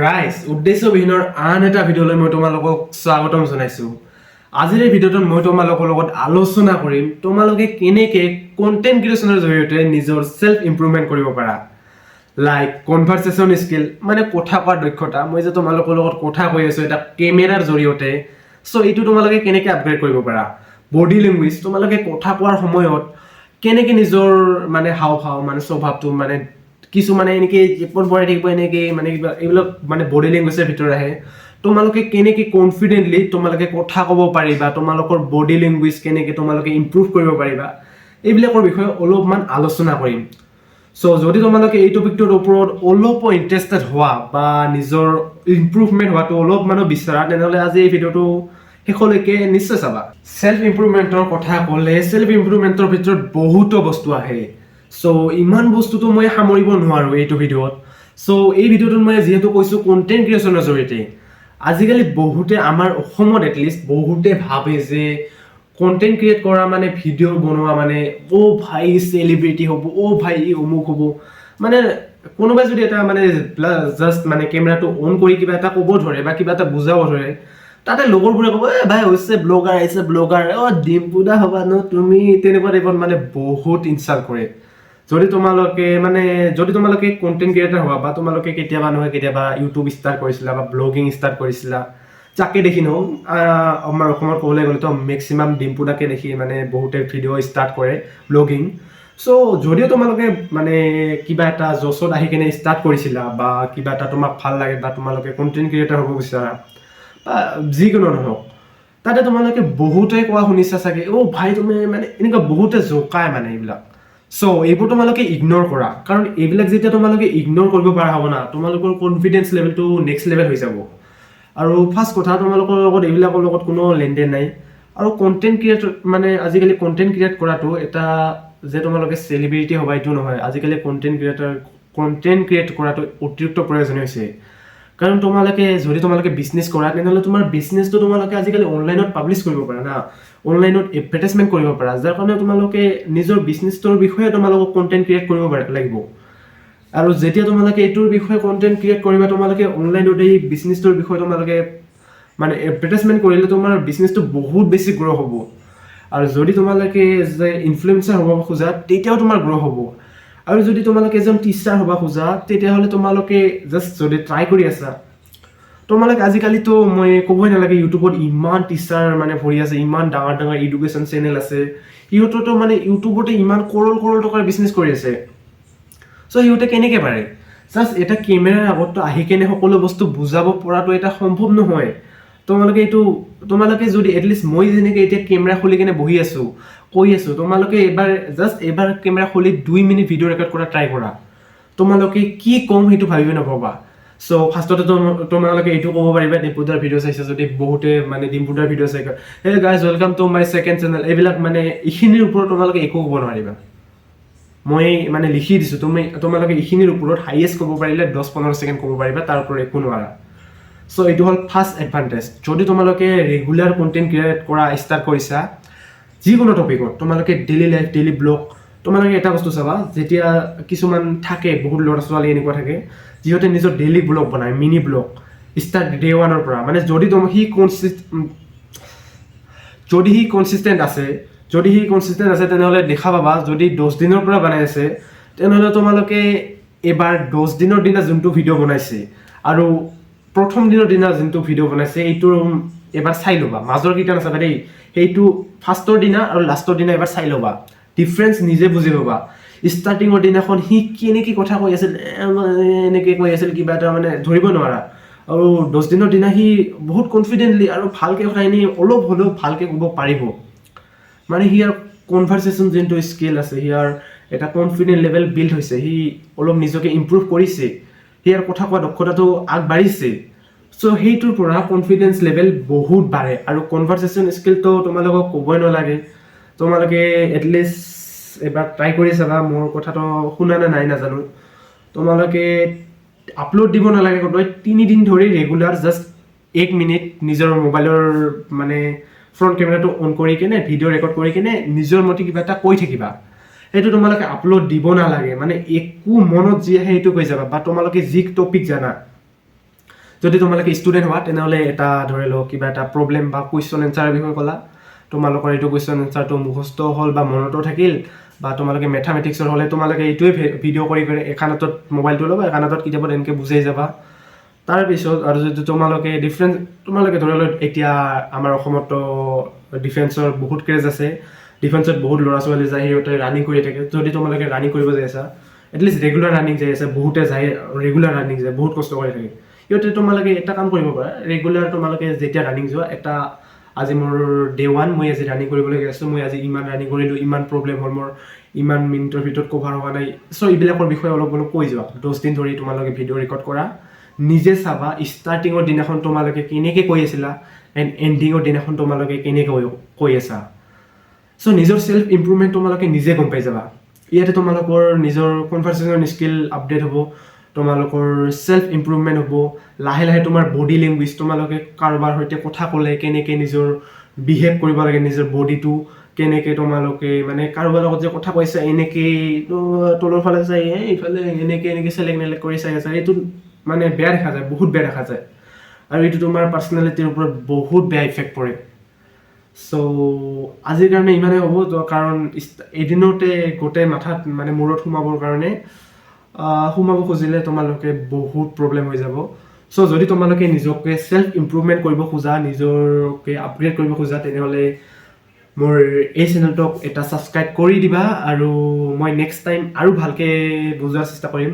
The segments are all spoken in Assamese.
ৰাইজ উদ্দেশ্যবিহীনৰ আন এটা ভিডিঅ'লৈ মই তোমালোকক স্বাগতম জনাইছোঁ। আজিৰ এই ভিডিঅ'টোত মই তোমালোকৰ লগত আলোচনা কৰিম তোমালোকে কেনেকৈ কণ্টেণ্ট ক্ৰিয়েশ্যনৰ জৰিয়তে নিজৰ সেলফ ইমপ্ৰুভমেণ্ট কৰিব পাৰা। লাইক কনভাৰচেশ্যন স্কিল মানে কথা কোৱাৰ দক্ষতা। মই যে তোমালোকৰ লগত কথা কৈ আছোঁ এটা কেমেৰাৰ জৰিয়তে, চ' এইটো তোমালোকে কেনেকৈ আপগ্ৰেড কৰিব পাৰা। বডি লেংগুৱেজ, তোমালোকে কথা কোৱাৰ সময়ত কেনেকৈ নিজৰ মানে হাওঁফাওঁ মানে স্বভাৱটো মানে কিছুমানে এনেকৈ জীৱন পৰাই থাকিব এনেকৈ মানে কিবা এইবিলাক মানে বডি লেংগুৱেজৰ ভিতৰত আহে। তোমালোকে কেনেকৈ কনফিডেণ্টলি তোমালোকে কথা ক'ব পাৰিবা, তোমালোকৰ বডি লেংগুৱেজ কেনেকৈ তোমালোকে ইম্প্ৰুভ কৰিব পাৰিবা, এইবিলাকৰ বিষয়ে অলপমান আলোচনা কৰিম। চ' যদি তোমালোকে এই টপিকটোৰ ওপৰত অলপো ইণ্টাৰেষ্টেড হোৱা বা নিজৰ ইম্প্ৰুভমেণ্ট হোৱাটো অলপমানো বিচাৰা, তেনেহ'লে আজি এই ভিডিঅ'টো শেষলৈকে নিশ্চয় চাবা। সেলফ ইমপ্ৰুভমেণ্টৰ কথা ক'লে সেলফ ইমপ্ৰুভমেণ্টৰ ভিতৰত বহুতো বস্তু আহে। চ' ইমান বস্তুটো মই সামৰিব নোৱাৰোঁ এইটো ভিডিঅ'ত। চ' এই ভিডিঅ'টোত মই যিহেতু কৈছোঁ কণ্টেণ্ট ক্ৰিয়েশ্যনৰ জৰিয়তে, আজিকালি বহুতে আমাৰ অসমত এটলিষ্ট বহুতে ভাবে যে কণ্টেণ্ট ক্ৰিয়েট কৰা মানে ভিডিঅ' বনোৱা মানে ভাই চেলিব্ৰিটি হ'ব, ভাই অমুক হ'ব। মানে কোনোবাই যদি এটা মানে জাষ্ট মানে কেমেৰাটো অন কৰি কিবা এটা ক'ব ধৰে বা কিবা এটা বুজাব ধৰে, তাতে লগৰবোৰে ক'ব ভাই হৈছে ব্লগাৰ, আহিছে ব্লগাৰ, ডিম্পুদা হ'বা ন তুমি, তেনেকুৱা টাইপত মানে বহুত ইনচাল্ট কৰে। যদি তোমালোকে কণ্টেণ্ট ক্ৰিয়েটাৰ হোৱা বা তোমালোকে কেতিয়াবা নহয় কেতিয়াবা ইউটিউব ষ্টাৰ্ট কৰিছিলা বা ব্লগিং ষ্টাৰ্ট কৰিছিলা, যাকে দেখি নহওক আমাৰ অসমত ক'বলৈ গ'লেতো মেক্সিমাম ডিম্পুদাকে দেখি মানে বহুতে ভিডিঅ' ষ্টাৰ্ট কৰে ব্লগিং। চ' যদিও তোমালোকে মানে কিবা এটা জছত আহি কেনে ষ্টাৰ্ট কৰিছিলা বা কিবা এটা তোমাক ভাল লাগে বা তোমালোকে কণ্টেণ্ট ক্ৰিয়েটাৰ হ'ব বিচাৰা বা যিকোনো নহওক, তাতে তোমালোকে বহুতে কোৱা শুনিছা চাগে ভাই তুমি মানে এনেকুৱা বহুতে জোকায় মানে এইবিলাক। চ' এইবোৰ তোমালোকে ইগন'ৰ কৰা, কাৰণ এইবিলাক যেতিয়া তোমালোকে ইগন'ৰ কৰিব পৰা হ'ব না, তোমালোকৰ কনফিডেঞ্চ লেভেলটো নেক্সট লেভেল হৈ যাব। আৰু ফাৰ্ষ্ট কথা, তোমালোকৰ লগত এইবিলাকৰ লগত কোনো লেনদেন নাই। আৰু কণ্টেণ্ট ক্ৰিয়েট মানে আজিকালি কণ্টেণ্ট ক্ৰিয়েট কৰাটো এটা যে তোমালোকে চেলিব্ৰিটি হ'বা এইটো নহয়। আজিকালি কণ্টেণ্ট ক্ৰিয়েট কৰাটো অতিৰিক্ত প্ৰয়োজনীয় হৈছে। কাৰণ যদি তোমালোকে বিজনেছ কৰা, তেনেহ'লে তোমাৰ বিজনেছটো তোমালোকে আজিকালি অনলাইনত পাব্লিছ কৰিব পাৰা না, অনলাইনত এডভাৰটাইজমেণ্ট কৰিব পাৰা, যাৰ কাৰণে তোমালোকে নিজৰ বিজনেছটোৰ বিষয়ে তোমালোকক কণ্টেণ্ট ক্ৰিয়েট কৰিব লাগিব। আৰু যেতিয়া তোমালোকে এইটোৰ বিষয়ে কণ্টেণ্ট ক্ৰিয়েট কৰিবা, তোমালোকে অনলাইনত এই বিজনেছটোৰ বিষয়ে তোমালোকে মানে এডভাৰটাইজমেণ্ট কৰিলে তোমাৰ বিজনেছটো বহুত বেছি গ্ৰ' হ'ব। আৰু যদি তোমালোকে যে ইনফ্লুৱেঞ্চাৰ হ'ব খোজা, তেতিয়াও তোমাৰ গ্ৰ' হ'ব। আৰু যদি তোমালোকে এজন টিচাৰ হ'ব খোজা, তেতিয়াহ'লে তোমালোকে জাষ্ট যদি ট্ৰাই কৰি আছা, তোমালোকে আজিকালিতো মই ক'বই নালাগে, ইউটিউবত ইমান টিচাৰ মানে ভৰি আছে, ইমান ডাঙৰ ডাঙৰ এডুকেশ্যন চেনেল আছে। সিহঁততো মানে ইউটিউবতে ইমান কৰোৰ টকাৰ বিজনেছ কৰি আছে। চ' সিহঁতে কেনেকৈ পাৰে? জাষ্ট এটা কেমেৰাৰ আগততো আহি কেনে সকলো বস্তু বুজাব পৰাটো এটা সম্ভৱ নহয়। তোমালোকে যদি এটলিষ্ট মই যেনেকৈ এতিয়া কেমেৰা খুলি কেনে বহি আছোঁ কৈ আছোঁ, তোমালোকে এবাৰ কেমেৰা খুলি 2 মিনিট ভিডিঅ' ৰেকৰ্ড কৰা ট্ৰাই কৰা। তোমালোকে কি ক'ম সেইটো ভাবিব নাপাবা। চ' ফাৰ্ষ্টতে তোমালোকে এইটো ক'ব পাৰিবা, ডিম্পুদাৰ ভিডিঅ' চাইছা যদি বহুতে মানে ডিম্পুদাৰ ভিডিঅ' চাই hey guys welcome to my second channel, এইবিলাক মানে এইখিনিৰ ওপৰত তোমালোকে একো ক'ব নোৱাৰিবা। মই মানে লিখি দিছোঁ, তোমালোকে এইখিনিৰ ওপৰত হাইয়েষ্ট ক'ব পাৰিলে 10-15 ছেকেণ্ড ক'ব পাৰিবা, তাৰ ওপৰত একো নোৱাৰা। চ' এইটো হ'ল ফাৰ্ষ্ট এডভান্টেজ। যদি তোমালোকে ৰেগুলাৰ কণ্টেণ্ট ক্ৰিয়েট কৰা ষ্টাৰ্ট কৰিছা যিকোনো টপিকত, তোমালোকে ডেইলি লাইফ, ডেইলি ব্লগ, তোমালোকে এটা বস্তু চাবা, যেতিয়া কিছুমান থাকে বহুত ল'ৰা ছোৱালী এনেকুৱা থাকে যিহঁতে নিজৰ ডেইলি ব্লগ বনায়, মিনি ব্লগ ষ্টাৰ্ট ডে 1ৰ পৰা। মানে যদি সি কনচিষ্টেণ্ট আছে তেনেহ'লে দেখা পাবা, যদি 10 দিনৰ পৰা বনাই আছে তেনেহ'লে তোমালোকে এবাৰ 10 দিনৰ দিনা যোনটো ভিডিঅ' বনাইছে আৰু প্ৰথম দিনৰ দিনা যোনটো ভিডিঅ' বনাইছে এইটো এবাৰ চাই ল'বা। মাজৰ কেইটা নাচাবা দেই, সেইটো ফাৰ্ষ্টৰ দিনা আৰু লাষ্টৰ দিনা এবাৰ চাই ল'বা, ডিফাৰেঞ্চ নিজে বুজি পাবা। ষ্টাৰ্টিঙৰ দিনাখন সি কেনেকৈ কথা কৈ আছিল, এনেকৈ কৈ আছিল, কিবা এটা মানে ধৰিব নোৱাৰা। আৰু 10 দিনৰ দিনা সি বহুত কনফিডেণ্টলি আৰু ভালকৈ কথাখিনি অলপ হ'লেও ভালকৈ ক'ব পাৰিব। মানে সিয়াৰ কনভাৰচেশ্যন যোনটো স্কিল আছে, সিয়াৰ এটা কনফিডেণ্ট লেভেল বিল্ড হৈছে, সি অলপ নিজকে ইম্প্ৰুভ কৰিছে, সিয়াৰ কথা কোৱা দক্ষতাটো আগবাঢ়িছে। চ' সেইটোৰ পৰা কনফিডেঞ্চ লেভেল বহুত বাঢ়ে। আৰু কনভাৰচেশ্যন স্কিলটো তোমালোকক ক'বই নালাগে, তোমালোকে এটলিষ্ট এবাৰ ট্ৰাই কৰি চাবা। মোৰ কথাটো শুনা নে নাই নাজানো। তোমালোকে আপলোড দিব নালাগে ক'তোৱে, 3 দিন ধৰি ৰেগুলাৰ জাষ্ট 1 মিনিট নিজৰ মোবাইলৰ মানে ফ্ৰণ্ট কেমেৰাটো অন কৰি কেনে ভিডিঅ' ৰেকৰ্ড কৰি কেনে নিজৰ মতে কিবা এটা কৈ থাকিবা। সেইটো তোমালোকে আপলোড দিব নালাগে, মানে একো মনত যি আহে সেইটো কৈ যাবা। বা তোমালোকে যি টপিক জানা যদি তোমালোকে ষ্টুডেণ্ট হোৱা তেনেহ'লে এটা ধৰি লওক কিবা এটা প্ৰব্লেম বা কুৱেশ্যন এনচাৰৰ বিষয়ে ক'লা, তোমালোকৰ এইটো কুৱেশ্যন এনচাৰটো মুখস্থ হ'ল বা মনতো থাকিল, বা তোমালোকে মেথামেটিক্সৰ হ'লে তোমালোকে এইটোৱে ভিডিঅ' কৰি একানতত মোবাইলটো ল'বা, একানতত কিতাপত এনেকৈ বুজাই যাবা। তাৰপিছত আৰু যদি তোমালোকে তোমালোকে ধৰি লওক এতিয়া আমাৰ অসমতো ডিফেন্সৰ বহুত ক্ৰেজ আছে, ডিফেন্সত বহুত ল'ৰা ছোৱালী যায়, সিহঁতে ৰানিং কৰি থাকে। যদি তোমালোকে ৰানিং কৰিব যাই আছা, এটলিষ্ট ৰেগুলাৰ ৰানিং যাই আছে, বহুতে যায় ৰেগুলাৰ ৰানিং যায়, বহুত কষ্ট কৰি থাকে, সিহঁতে তোমালোকে এটা কাম কৰিব পাৰা, ৰেগুলাৰ তোমালোকে যেতিয়া ৰানিং যোৱা, এটা আজি মোৰ ডে 1 মই আজি ৰানিং কৰিবলৈ গৈ আছোঁ, মই আজি ইমান ৰানিং কৰিলোঁ, ইমান প্ৰব্লেম হ'ল মোৰ, ইমান মিনিটৰ ভিতৰত কভাৰ হোৱা নাই, চ' এইবিলাকৰ বিষয়ে অলপ অলপ কৈ যোৱা। 10 দিন ধৰি তোমালোকে ভিডিঅ' ৰেকৰ্ড কৰা, নিজে চাবা ষ্টাৰ্টিঙৰ দিনাখন তোমালোকে কেনেকৈ কৈ আছিলা এণ্ড এণ্ডিঙৰ দিনাখন তোমালোকে কেনেকৈ কৈ আছা। চ' নিজৰ চেল্ফ ইম্প্ৰুভমেণ্ট তোমালোকে নিজে গম পাই যাবা। ইয়াতে তোমালোকৰ নিজৰ কনভাৰ্চেশ্যন স্কিল আপডেট হ'ব, তোমালোকৰ চেল্ফ ইম্প্ৰুভমেণ্ট হ'ব, লাহে লাহে তোমাৰ বডি লেংগুৱেজ, তোমালোকে কাৰোবাৰ সৈতে কথা ক'লে কেনেকৈ নিজৰ বিহেভ কৰিব লাগে, নিজৰ বডিটো কেনেকৈ তোমালোকে মানে কাৰোবাৰ লগত যে কথা কৈছা এনেকৈ তলৰ ফালে চাই এইফালে এনেকৈ চেলেক নেলেক কৰি চাই আছা, এইটো মানে বেয়া দেখা যায়, বহুত বেয়া দেখা যায়, আৰু এইটো তোমাৰ পাৰ্চনেলিটিৰ ওপৰত বহুত বেয়া ইফেক্ট পৰে। চ' আজিৰ কাৰণে ইমানেই হ'ব, কাৰণ এদিনতে গোটেই মাথাত মানে মূৰত সোমাবৰ কাৰণে সোমাব খুজিলে তোমালোকে বহুত প্ৰব্লেম হৈ যাব। চ' যদি তোমালোকে নিজকে চেল্ফ ইম্প্ৰুভমেণ্ট কৰিব খোজা, নিজকে আপগ্ৰেড কৰিব খোজা, তেনেহ'লে মোৰ এই চেনেলটোক এটা ছাবস্ক্ৰাইব কৰি দিবা, আৰু মই নেক্সট টাইম আৰু ভালকৈ বুজোৱাৰ চেষ্টা কৰিম।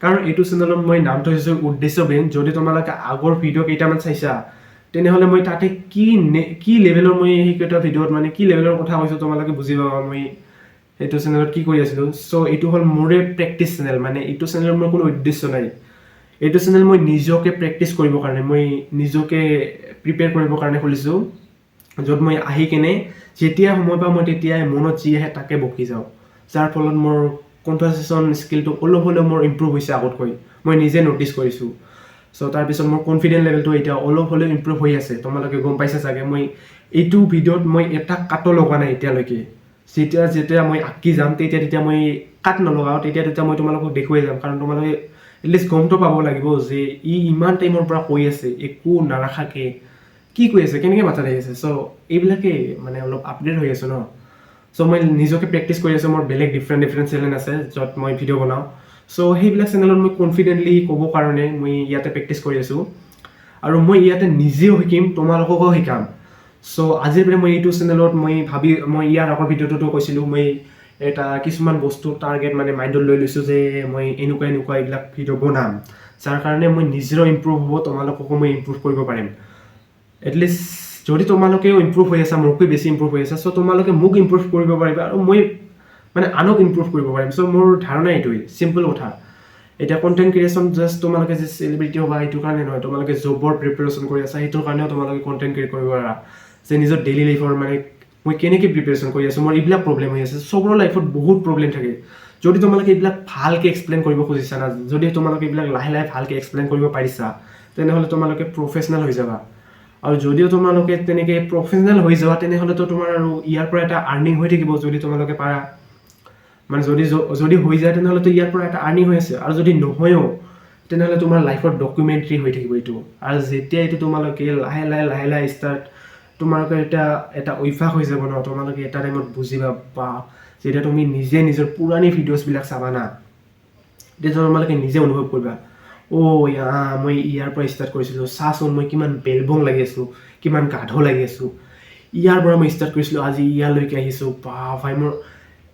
কাৰণ এইটো চেনেলত মই নাম থৈছোঁ উদ্দেশ্যবিহীন। যদি তোমালোকে আগৰ ভিডিঅ' কেইটামান চাইছা, তেনেহ'লে মই তাতে কি লেভেলৰ মই সেইকেইটা ভিডিঅ'ত মানে কি লেভেলৰ কথা কৈছোঁ তোমালোকে বুজি পাবা মই এইটো চেনেলত কি কৰি আছিলোঁ। চ' এইটো হ'ল মোৰে প্ৰেক্টিচ চেনেল, মানে এইটো চেনেলত মোৰ কোনো উদ্দেশ্য নাই। এইটো চেনেল মই নিজকে প্ৰেক্টিচ কৰিবৰ কাৰণে, মই নিজকে প্ৰিপেয়াৰ কৰিবৰ কাৰণে খুলিছোঁ, য'ত মই আহি কেনে যেতিয়া সময় পাওঁ মই তেতিয়াই মনত যি আহে তাকে বকি যাওঁ, যাৰ ফলত মোৰ কনভাৰ্চেশ্যন স্কিলটো অলপ হ'লেও মোৰ ইম্প্ৰুভ হৈছে আগতকৈ, মই নিজে ন'টিছ কৰিছোঁ। চ' তাৰপিছত মোৰ কনফিডেন্ট লেভেলটো এতিয়া অলপ হ'লেও ইম্প্ৰুভ হৈ আছে, তোমালোকে গম পাইছা চাগে। মই এইটো ভিডিঅ'ত মই এটা কাটো লগা নাই এতিয়ালৈকে, যেতিয়া মই আঁকি যাম তেতিয়া মই কাট নলগাওঁ, তেতিয়া মই তোমালোকক দেখুৱাই যাম, কাৰণ তোমালোকে এটলিষ্ট গমটো পাব লাগিব যে ইমান টাইমৰ পৰা কৈ আছে একো নাৰাখাকে, কি কৈ আছে, কেনেকৈ মাথাত আহি আছে। চ' এইবিলাকেই মানে অলপ আপডেট হৈ আছোঁ ন। চ' মই নিজকে প্ৰেক্টিচ কৰি আছোঁ, মোৰ বেলেগ ডিফাৰেণ্ট চেনেল আছে য'ত মই ভিডিঅ' বনাওঁ। চ' সেইবিলাক চেনেলত মই কনফিডেণ্টলি ক'ব কাৰণে মই ইয়াতে প্ৰেক্টিচ কৰি আছোঁ, আৰু মই ইয়াতে নিজেও শিকিম, তোমালোককো শিকাম। চ' আজিৰ পৰা মই এইটো চেনেলত মই ইয়াৰ আগৰ ভিডিঅ'টোতো কৈছিলোঁ, মই এটা কিছুমান বস্তু টাৰ্গেট মানে মাইণ্ডত লৈ লৈছোঁ যে মই এনেকুৱা এইবিলাক ভিডিঅ' বনাম, যাৰ কাৰণে মই নিজেও ইম্প্ৰুভ হ'ব, তোমালোককো মই ইম্প্ৰুভ কৰিব পাৰিম। এটলিষ্ট যদি তোমালোকেও ইম্প্ৰুভ হৈ আছা, মোতকৈ বেছি ইম্প্ৰুভ হৈ আছা, চ' তোমালোকে মোক ইম্প্ৰুভ কৰিব পাৰিবা, আৰু মই মানে আনক ইম্প্ৰুভ কৰিব পাৰিম। চ' মোৰ ধাৰণা এইটোৱেই, চিম্পল কথা। এতিয়া কণ্টেণ্ট ক্ৰিয়েশ্যন জাষ্ট তোমালোকে যে চেলিব্ৰিটি হ'বা এইটোৰ কাৰণে নহয়, তোমালোকে জবৰ প্ৰিপেৰেশ্যন কৰি আছা সেইটোৰ কাৰণেও তোমালোকে কণ্টেণ্ট ক্ৰিয়েট কৰিব পাৰা, যে নিজৰ ডেইলি লাইফৰ মানে মই কেনেকৈ প্ৰিপেৰেশ্যন কৰি আছোঁ, মোৰ এইবিলাক প্ৰব্লেম হৈ আছে। চবৰে লাইফত বহুত প্ৰব্লেম থাকে, যদি তোমালোকে এইবিলাক ভালকৈ এক্সপ্লেইন কৰিব খুজিছা না, যদি তোমালোকে এইবিলাক লাহে লাহে ভালকৈ এক্সপ্লেইন কৰিব পাৰিছা, তেনেহ'লে তোমালোকে প্ৰফেচনেল হৈ যাবা। আৰু যদিও তোমালোকে তেনেকৈ প্ৰফেচনেল হৈ যোৱা, তেনেহ'লেতো তোমাৰ আৰু ইয়াৰ পৰা এটা আৰ্নিং হৈ থাকিব, যদি তোমালোকে পাৰা। মানে যদি হৈ যায় তেনেহ'লেতো ইয়াৰ পৰা এটা আৰ্নিং হৈ আছে, আৰু যদি নহয়ও তেনেহ'লে তোমাৰ লাইফৰ ডকুমেণ্টৰী হৈ থাকিব এইটো। আৰু যেতিয়া এইটো তোমালোকে লাহে লাহে ষ্টাৰ্ট, তোমালোকে এটা অভ্যাস হৈ যাব ন, তোমালোকে এটা টাইমত বুজিবা, বা যেতিয়া তুমি নিজে নিজৰ পুৰণি ভিডিঅ'ছবিলাক চাবা না, তেতিয়া তোমালোকে নিজে অনুভৱ কৰিবা, মই ইয়াৰ পৰা ষ্টাৰ্ট কৰিছিলোঁ, চাচোন মই কিমান বেলবং লাগি আছোঁ, কিমান গাধ লাগি আছোঁ, ইয়াৰ পৰা মই ষ্টাৰ্ট কৰিছিলোঁ, আজি ইয়ালৈকে আহিছোঁ, ভাই মোৰ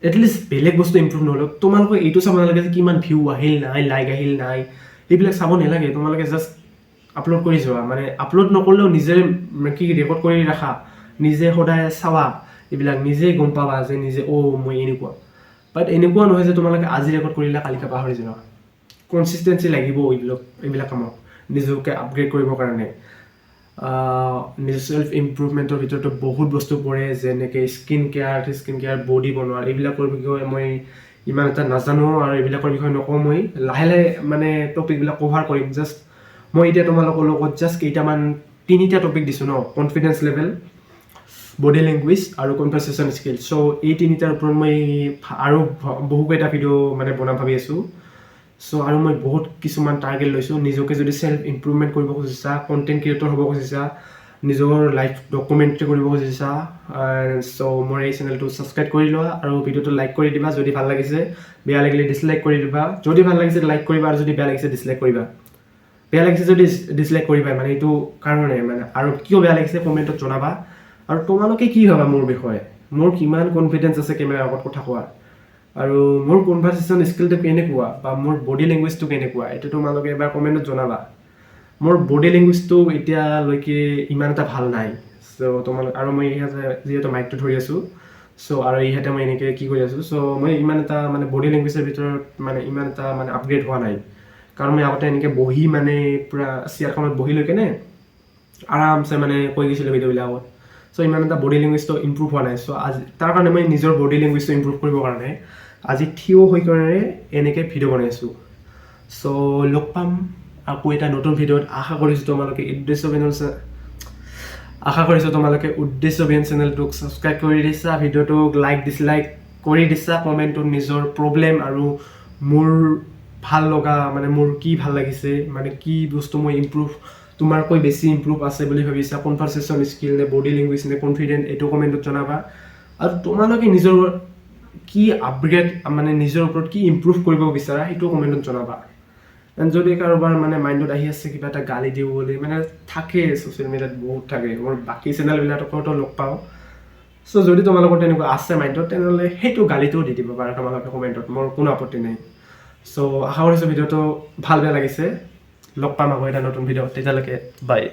এটলিষ্ট বেলেগ বস্তু ইম্প্ৰুভ নহ'লেও তোমালোকে এইটো চাব নালাগে যে কিমান ভিউ আহিল নাই, লাইক আহিল নাই, এইবিলাক চাব নালাগে। তোমালোকে জাষ্ট আপলোড কৰি যোৱা, মানে আপলোড নকৰিলেও নিজে কি ৰেকৰ্ড কৰি ৰাখা, নিজে সদায় চাবা, এইবিলাক নিজে গম পাবা যে নিজে মই এনেকুৱা। বাট এনেকুৱা নহয় যে তোমালোকে আজি ৰেকৰ্ড কৰিলে কালিকৈ পাহৰি যাবা। কনচিষ্টেঞ্চি লাগিব এইবিলাক কামত, নিজকে আপগ্ৰেড কৰিবৰ কাৰণে। নিজৰ চেল্ফ ইম্প্ৰুভমেণ্টৰ ভিতৰতো বহুত বস্তু পৰে, যেনেকৈ স্কিন কেয়াৰ, বডি বনোৱা, এইবিলাকৰ বিষয়ে মই ইমান এটা নাজানো, আৰু এইবিলাকৰ বিষয়ে নকওঁ। মই লাহে মানে টপিকবিলাক কভাৰ কৰিম। জাষ্ট মই এতিয়া তোমালোকৰ লগত জাষ্ট তিনিটা টপিক দিছোঁ ন, কনফিডেন্স লেভেল, বডি লেংগুৱেজ আৰু কনভাৰ্চেশ্যন স্কিল। চ' এই তিনিটাৰ ওপৰত মই আৰু বহুকেইটা ভিডিঅ' মানে বনাম ভাবি আছোঁ। চ' আৰু মই বহুত কিছুমান টাৰ্গেট লৈছোঁ নিজকে যদি চেল্ফ ইম্প্ৰুভমেণ্ট কৰিব খুজিছা কণ্টেণ্ট ক্ৰিয়েটৰ হ'ব খুজিছা নিজৰ লাইফ ডকুমেণ্টৰী কৰিব খুজিছা চ' মোৰ এই চেনেলটো ছাবস্ক্ৰাইব কৰি লোৱা আৰু ভিডিঅ'টো লাইক কৰি দিবা যদি ভাল লাগিছে বেয়া লাগিলে ডিছলাইক কৰি দিবা যদি ভাল লাগিছে লাইক কৰিবা আৰু যদি বেয়া লাগিছে ডিছলাইক কৰিবা বেয়া লাগিছে যদি ডিছলাইক কৰিবা মানে এইটো কাৰণে মানে আৰু কিয় বেয়া লাগিছে কমেণ্টত জনাবা আৰু তোমালোকে কি ভাবা মোৰ বিষয়ে মোৰ কিমান কনফিডেঞ্চ আছে কেমেৰাৰ আগত কথা কোৱাৰ আৰু মোৰ কনভাৰ্চেশ্যন স্কিলটো কেনেকুৱা বা মোৰ বডি লেংগুৱেজটো কেনেকুৱা এইটো তোমালোকে এবাৰ কমেণ্টত জনাবা মোৰ বডি লেংগুৱেজটো এতিয়ালৈকে ইমান এটা ভাল নাই চ' তোমালোক আৰু মই যিহেতু মাইকটো ধৰি আছোঁ চ' আৰু ইহঁতে মই এনেকৈ কি কৰি আছোঁ চ' মই ইমান এটা মানে বডি লেংগুৱেজৰ ভিতৰত মানে ইমান এটা মানে আপগ্ৰেড হোৱা নাই কাৰণ মই আগতে এনেকৈ বহি মানে পূৰা চেয়াৰখনত বহি লৈ কেনে আৰামছে মানে কৈ গৈছিলোঁ ভিডিঅ'বিলাকত চ' ইমান এটা বডি লেংগুৱেজটো ইম্প্ৰুভ হোৱা নাই চ' আজি তাৰ কাৰণে মই নিজৰ বডি লেংগুৱেজটো ইম্প্ৰুভ কৰিবৰ কাৰণে আজি থিয় হৈ কাৰণে এনেকৈ ভিডিঅ' বনাইছোঁ চ' লগ পাম আকৌ এটা নতুন ভিডিঅ'ত আশা কৰিছোঁ তোমালোকে উদ্দেশ্য বিহীন চেনেলটোক ছাবস্ক্ৰাইব কৰি দিছা ভিডিঅ'টোক লাইক ডিছলাইক কৰি দিছা কমেণ্টত নিজৰ প্ৰব্লেম আৰু মোৰ ভাল লগা মানে মোৰ কি ভাল লাগিছে মানে কি বস্তু মই ইম্প্ৰুভ তোমাৰকৈ বেছি ইম্প্ৰুভ আছে বুলি ভাবিছা কনভাৰ্চেশ্যন স্কিল নে বডি লেংগুৱেজ নে কনফিডেণ্ট এইটো কমেণ্টত জনাবা আৰু তোমালোকে নিজৰ কি আপগ্ৰেড মানে নিজৰ ওপৰত কি ইম্প্ৰুভ কৰিব বিচাৰা সেইটো কমেণ্টত জনাবা যদি কাৰোবাৰ মানে মাইণ্ডত আহি আছে কিবা এটা গালি দিওঁ বুলি মানে থাকে ছ'চিয়েল মিডিয়াত বহুত থাকে মোৰ বাকী চেনেলবিলাকতো লগ পাওঁ চ' যদি তোমালোকৰ তেনেকুৱা আছে মাইণ্ডত তেনেহ'লে সেইটো গালিটোও দি দিব পাৰা তোমালোকে কমেণ্টত মোৰ কোনো আপত্তি নাই চ' আশা কৰিছোঁ ভিডিঅ'টো ভাল বেয়া লাগিছে লগ পাম আকৌ এটা নতুন ভিডিঅ' তেতিয়ালৈকে বাই